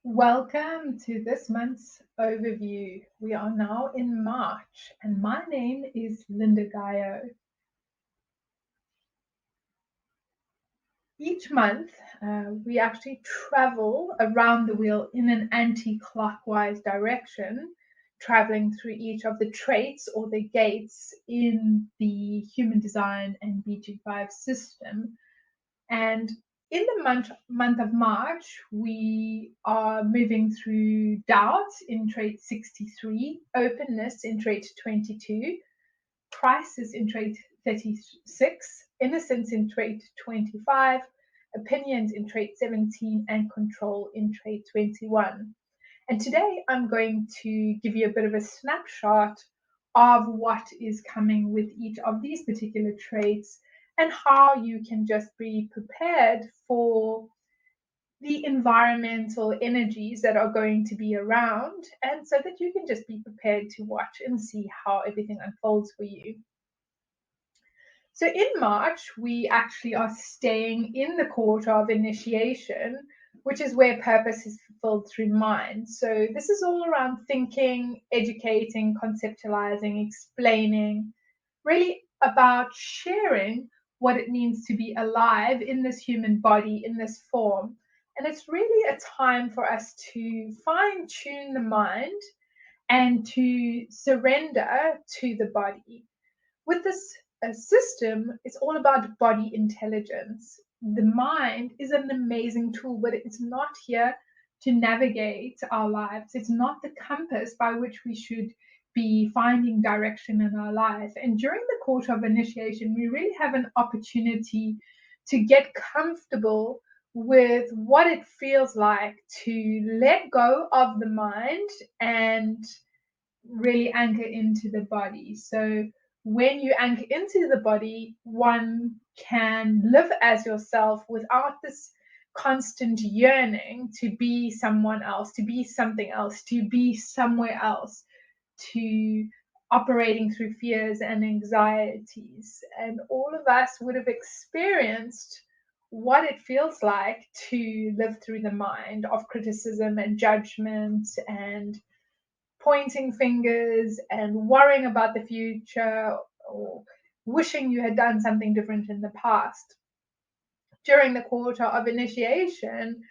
Welcome to this month's overview. We are now in March, and my name is Lynda Gaiao. Each month, we actually travel around the wheel in an anti-clockwise direction, traveling through each of the traits or the gates in the human design and BG5 system. And in the month of March, we are moving through doubt in trait 63, openness in trait 22, crisis in trait 36, innocence in trait 25, opinions in trait 17, and control in trait 21. And today I'm going to give you a bit of a snapshot of what is coming with each of these particular traits and how you can just be prepared for the environmental energies that are going to be around, and so that you can just be prepared to watch and see how everything unfolds for you. So in March, we actually are staying in the quarter of initiation, which is where purpose is fulfilled through mind. So this is all around thinking, educating, conceptualizing, explaining, really about sharing what it means to be alive in this human body, in this form. And it's really a time for us to fine tune the mind and to surrender to the body. With this system, it's all about body intelligence. The mind is an amazing tool, but it's not here to navigate our lives. It's not the compass by which we should be finding direction in our life. And during the quarter of initiation, we really have an opportunity to get comfortable with what it feels like to let go of the mind and really anchor into the body. So when you anchor into the body, one can live as yourself without this constant yearning to be someone else, to be something else, to be somewhere else, to operating through fears and anxieties. And all of us would have experienced what it feels like to live through the mind of criticism and judgment and pointing fingers and worrying about the future or wishing you had done something different in the past. During the quarter of initiation,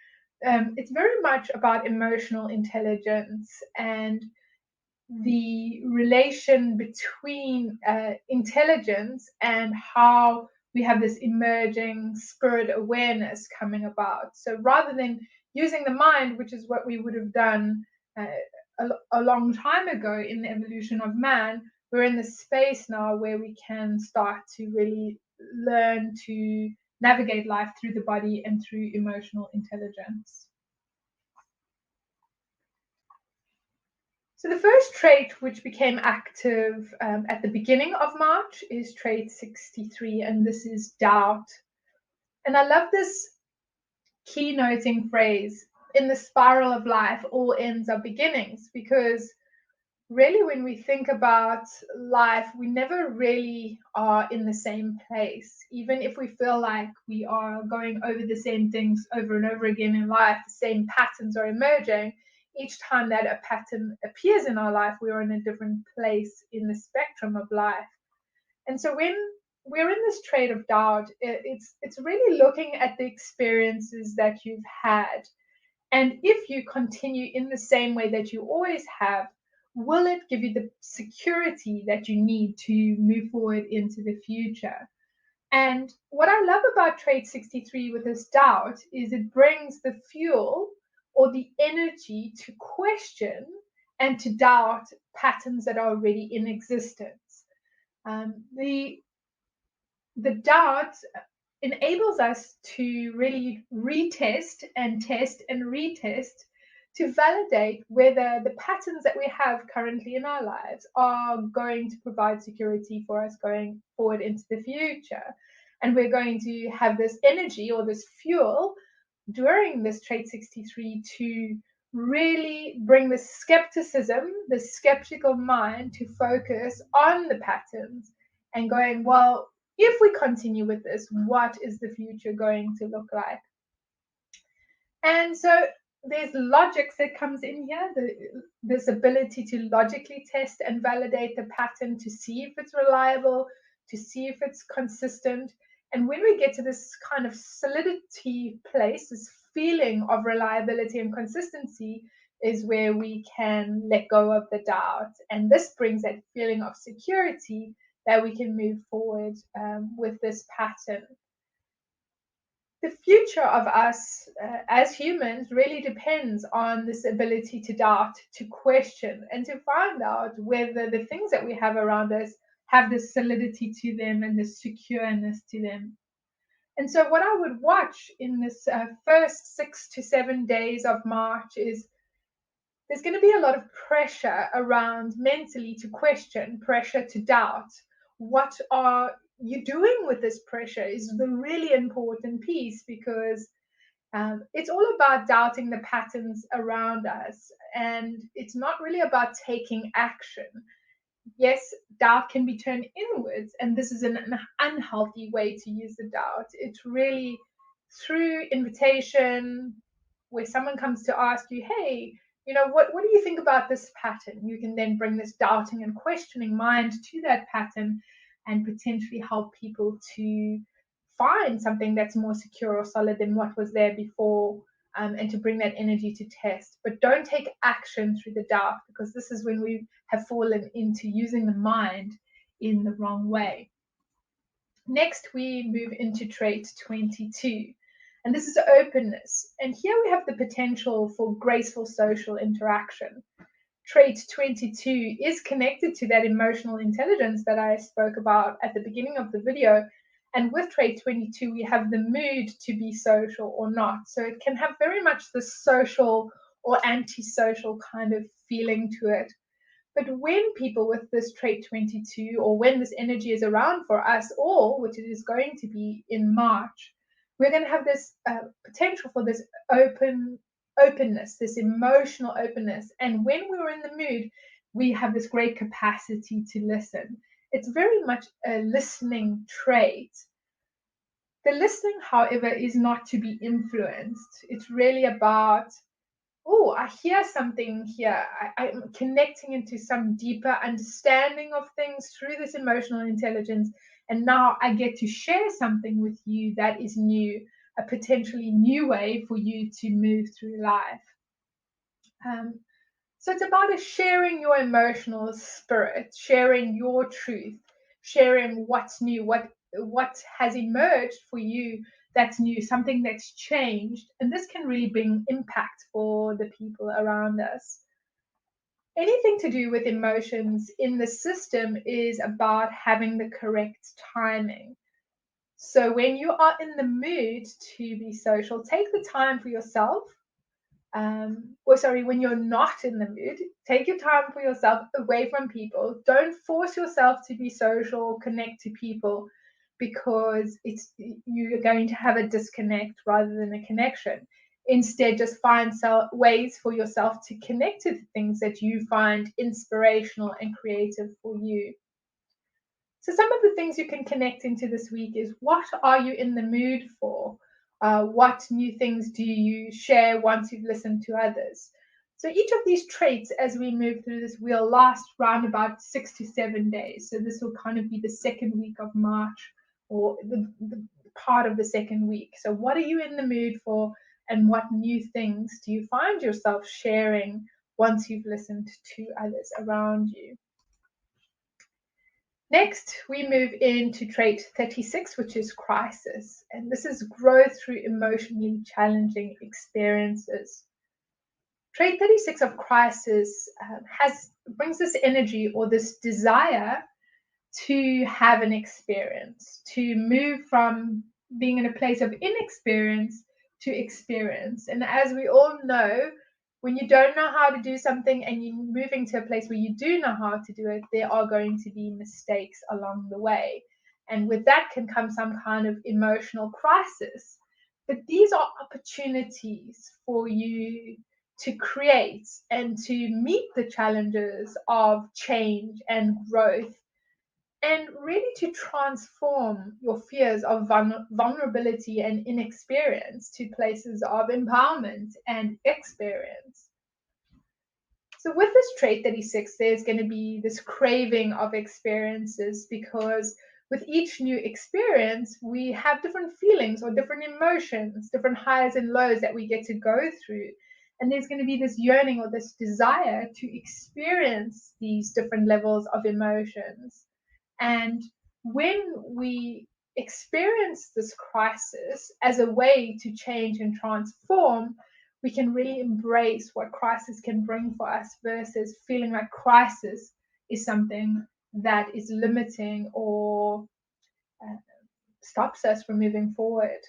it's very much about emotional intelligence and the relation between intelligence and how we have this emerging spirit awareness coming about. So rather than using the mind, which is what we would have done a long time ago in the evolution of man, we're in this space now where we can start to really learn to navigate life through the body and through emotional intelligence. So the first trait which became active at the beginning of March is trait 63, and this is doubt. And I love this keynoting phrase, in the spiral of life, all ends are beginnings, because really when we think about life, we never really are in the same place. Even if we feel like we are going over the same things over and over again in life, the same patterns are emerging. Each time that a pattern appears in our life, we are in a different place in the spectrum of life. And so when we're in this trait of doubt, it's really looking at the experiences that you've had. And if you continue in the same way that you always have, will it give you the security that you need to move forward into the future? And what I love about trait 63 with this doubt is it brings the fuel or the energy to question and to doubt patterns that are already in existence. The doubt enables us to really retest and test and retest to validate whether the patterns that we have currently in our lives are going to provide security for us going forward into the future. And we're going to have this energy or this fuel during this trait 63 to really bring the skepticism, the skeptical mind to focus on the patterns and going, well, if we continue with this, what is the future going to look like? And so there's logics that comes in here, this ability to logically test and validate the pattern to see if it's reliable, to see if it's consistent. And when we get to this kind of solidity place, this feeling of reliability and consistency, is where we can let go of the doubt. And this brings that feeling of security that we can move forward with this pattern. The future of us as humans really depends on this ability to doubt, to question, and to find out whether the things that we have around us have this solidity to them and this secureness to them. And so, what I would watch in this first 6 to 7 days of March is there's going to be a lot of pressure around mentally to question, pressure to doubt. What are you doing with this pressure is the really important piece, because it's all about doubting the patterns around us, and it's not really about taking action. Yes, doubt can be turned inwards, and this is an unhealthy way to use the doubt. It's really through invitation, where someone comes to ask you, hey, what do you think about this pattern? You can then bring this doubting and questioning mind to that pattern and potentially help people to find something that's more secure or solid than what was there before, and to bring that energy to test. But don't take action through the doubt, because this is when we have fallen into using the mind in the wrong way. Next, we move into trait 22, and this is openness. And here we have the potential for graceful social interaction. Trait 22 is connected to that emotional intelligence that I spoke about at the beginning of the video. And with trait 22, we have the mood to be social or not. So it can have very much the social or antisocial kind of feeling to it. But when people with this trait 22, or when this energy is around for us all, which it is going to be in March, we're going to have this potential for this openness, this emotional openness. And when we're in the mood, we have this great capacity to listen. It's very much a listening trait. The listening, however, is not to be influenced. It's really about, oh, I hear something here. I'm connecting into some deeper understanding of things through this emotional intelligence. And now I get to share something with you that is new, a potentially new way for you to move through life. So it's about sharing your emotional spirit, sharing your truth, sharing what's new, what has emerged for you that's new, something that's changed. And this can really bring impact for the people around us. Anything to do with emotions in the system is about having the correct timing. So when you are in the mood to be social, take the time for yourself. When you're not in the mood, take your time for yourself away from people. Don't force yourself to be social, connect to people, because you're going to have a disconnect rather than a connection. Instead, just find ways for yourself to connect to the things that you find inspirational and creative for you. So some of the things you can connect into this week is, what are you in the mood for? What new things do you share once you've listened to others? So each of these traits, as we move through this, will last around about 6 to 7 days. So this will kind of be the second week of March, or the part of the second week. So what are you in the mood for, and what new things do you find yourself sharing once you've listened to others around you? Next, we move into trait 36, which is crisis. And this is growth through emotionally challenging experiences. Trait 36 of crisis brings this energy, or this desire, to have an experience, to move from being in a place of inexperience to experience. And as we all know, when you don't know how to do something and you're moving to a place where you do know how to do it, there are going to be mistakes along the way. And with that can come some kind of emotional crisis. But these are opportunities for you to create and to meet the challenges of change and growth. and really to transform your fears of vulnerability and inexperience to places of empowerment and experience. So with this trait 36, there's going to be this craving of experiences, because with each new experience, we have different feelings or different emotions, different highs and lows that we get to go through. And there's going to be this yearning or this desire to experience these different levels of emotions. And when we experience this crisis as a way to change and transform, we can really embrace what crisis can bring for us, versus feeling like crisis is something that is limiting or stops us from moving forward.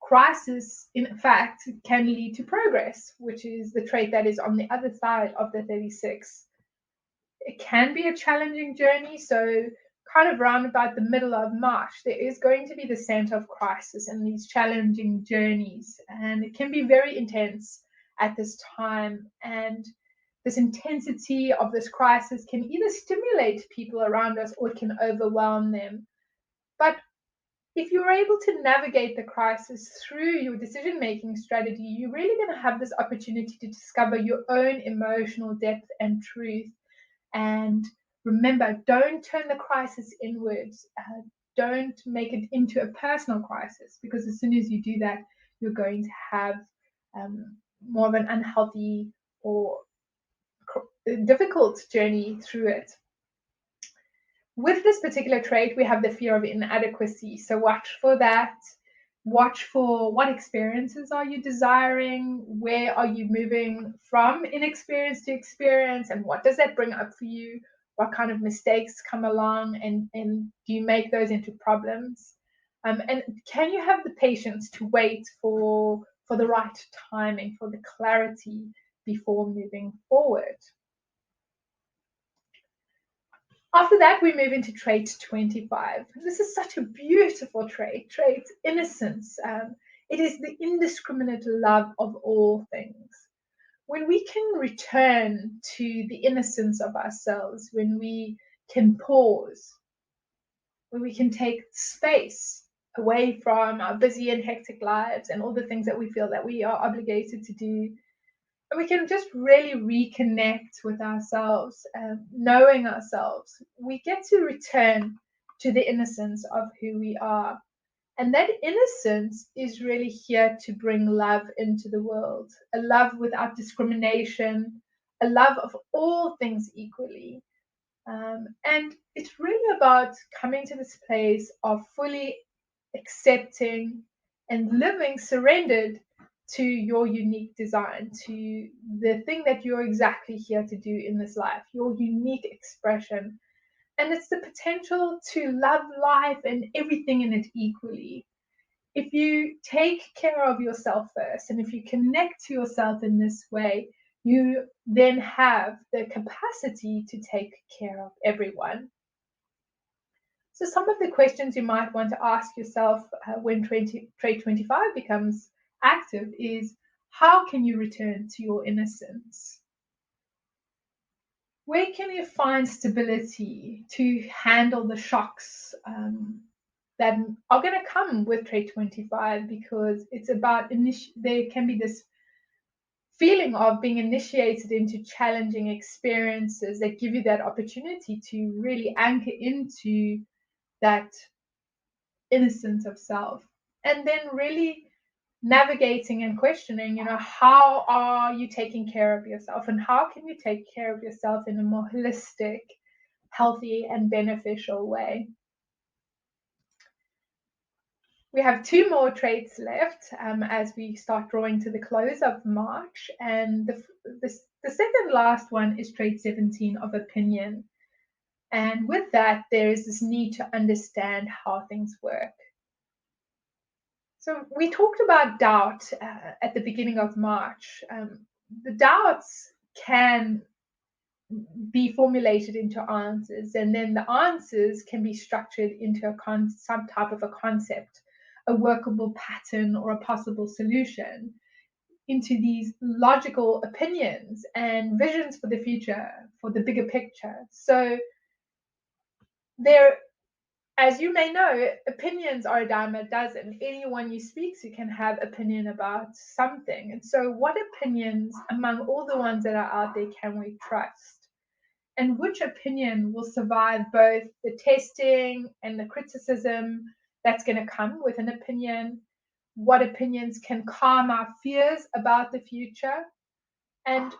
Crisis, in fact, can lead to progress, which is the trait that is on the other side of the 36. It can be a challenging journey. So kind of round about the middle of March, there is going to be the center of crisis and these challenging journeys. And it can be very intense at this time. And this intensity of this crisis can either stimulate people around us or it can overwhelm them. But if you're able to navigate the crisis through your decision-making strategy, you're really going to have this opportunity to discover your own emotional depth and truth. And remember, don't turn the crisis inwards. Don't make it into a personal crisis, because as soon as you do that, you're going to have more of an unhealthy or difficult journey through it. With this particular trait, we have the fear of inadequacy. So watch for that. Watch for what experiences are you desiring? Where are you moving from inexperience to experience? And what does that bring up for you? What kind of mistakes come along? And do you make those into problems? And can you have the patience to wait for the right timing, for the clarity before moving forward? After that, we move into trait 25. This is such a beautiful trait innocence. It is the indiscriminate love of all things. When we can return to the innocence of ourselves, when we can pause, when we can take space away from our busy and hectic lives and all the things that we feel that we are obligated to do, and we can just really reconnect with ourselves, knowing ourselves, we get to return to the innocence of who we are. And that innocence is really here to bring love into the world, a love without discrimination, a love of all things equally. And it's really about coming to this place of fully accepting and living surrendered to your unique design, to the thing that you're exactly here to do in this life, your unique expression. And it's the potential to love life and everything in it equally. If you take care of yourself first, and if you connect to yourself in this way, you then have the capacity to take care of everyone. So some of the questions you might want to ask yourself when trait 25 becomes active is, how can you return to your innocence? Where can you find stability to handle the shocks that are going to come with trait 25? Because it's about, there can be this feeling of being initiated into challenging experiences that give you that opportunity to really anchor into that innocence of self, and then really navigating and questioning, how are you taking care of yourself, and how can you take care of yourself in a more holistic, healthy, and beneficial way. We have 2 more traits left as we start drawing to the close of March, and the second last one is trait 17 of opinion. And with that, there is this need to understand how things work. So we talked about doubt at the beginning of March. The doubts can be formulated into answers, and then the answers can be structured into some type of a concept, a workable pattern, or a possible solution, into these logical opinions and visions for the future, for the bigger picture. So As you may know, opinions are a dime a dozen. Anyone you speak to can have opinion about something. And so what opinions among all the ones that are out there can we trust? And which opinion will survive both the testing and the criticism that's going to come with an opinion? What opinions can calm our fears about the future? And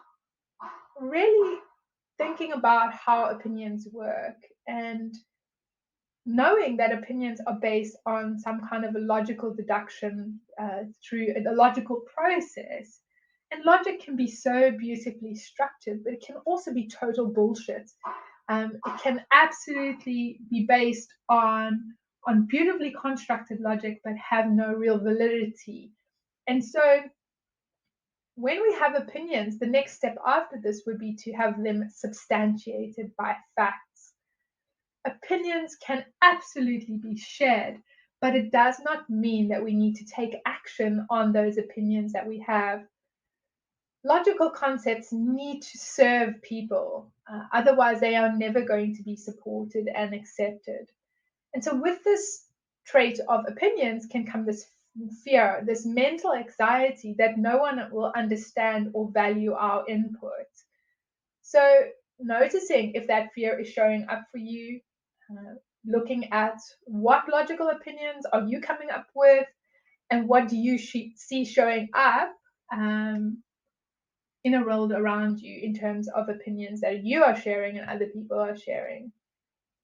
really thinking about how opinions work and knowing that opinions are based on some kind of a logical deduction through a logical process. And logic can be so beautifully structured, but it can also be total bullshit. It can absolutely be based on beautifully constructed logic, but have no real validity. And so when we have opinions, the next step after this would be to have them substantiated by facts. Opinions can absolutely be shared, but it does not mean that we need to take action on those opinions that we have. Logical concepts need to serve people, otherwise, they are never going to be supported and accepted. And so, with this trait of opinions can come this fear, this mental anxiety that no one will understand or value our input. So, noticing if that fear is showing up for you, looking at what logical opinions are you coming up with, and what do you see showing up in a world around you in terms of opinions that you are sharing and other people are sharing.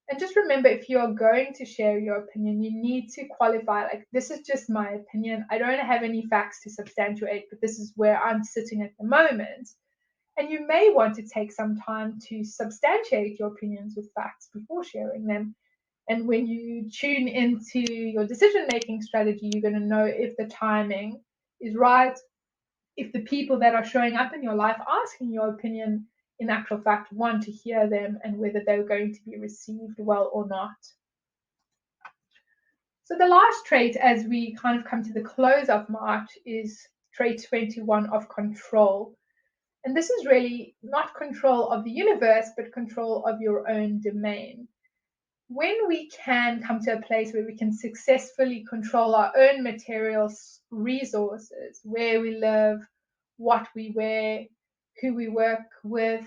And just remember, if you're going to share your opinion, you need to qualify, like, this is just my opinion. I don't have any facts to substantiate, but this is where I'm sitting at the moment. And you may want to take some time to substantiate your opinions with facts before sharing them. And when you tune into your decision-making strategy, you're going to know if the timing is right, if the people that are showing up in your life asking your opinion in actual fact want to hear them, and whether they're going to be received well or not. So the last trait, as we kind of come to the close of March, is trait 21 of control. And this is really not control of the universe, but control of your own domain. When we can come to a place where we can successfully control our own material resources, where we live, what we wear, who we work with,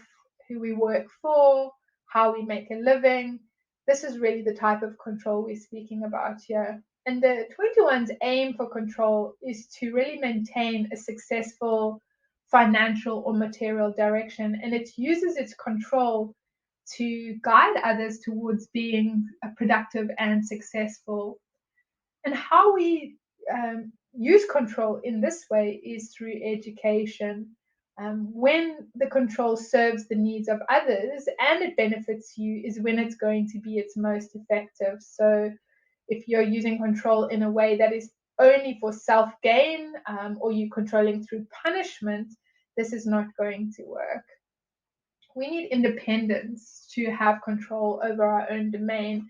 who we work for, how we make a living, this is really the type of control we're speaking about here. And the 21's aim for control is to really maintain a successful financial or material direction, and it uses its control to guide others towards being productive and successful. And how we use control in this way is through education. When the control serves the needs of others and it benefits you is when it's going to be its most effective. So if you're using control in a way that is only for self-gain, or you're controlling through punishment, this is not going to work. We need independence to have control over our own domain.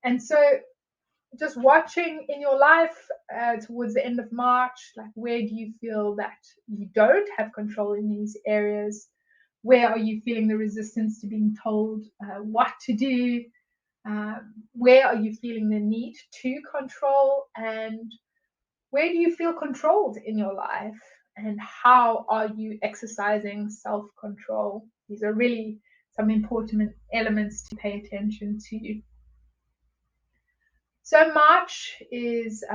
And so just watching in your life towards the end of March, like, where do you feel that you don't have control in these areas? Where are you feeling the resistance to being told what to do? Where are you feeling the need to control? And where do you feel controlled in your life? And how are you exercising self-control? These are really some important elements to pay attention to. So March is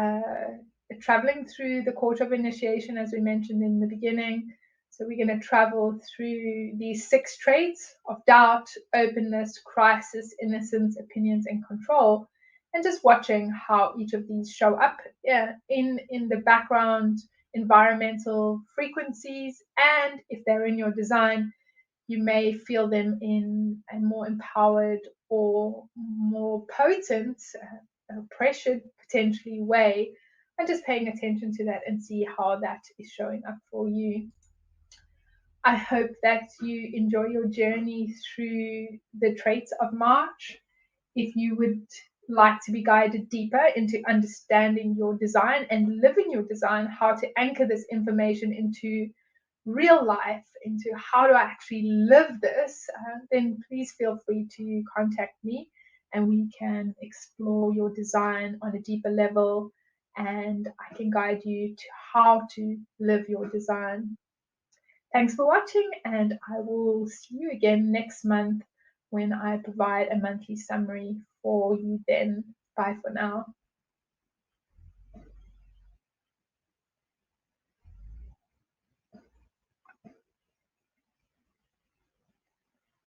traveling through the court of initiation, as we mentioned in the beginning. So we're going to travel through these 6 traits of doubt, openness, crisis, innocence, opinions, and control, and just watching how each of these show up in the background environmental frequencies, and if they're in your design, you may feel them in a more empowered or more potent, pressured potentially way, and just paying attention to that and see how that is showing up for you. I hope that you enjoy your journey through the traits of March. If you would like to be guided deeper into understanding your design and living your design, how to anchor this information into real life, into how do I actually live this, then please feel free to contact me. and we can explore your design on a deeper level, and I can guide you to how to live your design. Thanks for watching, and I will see you again next month when I provide a monthly summary for you then. Bye for now.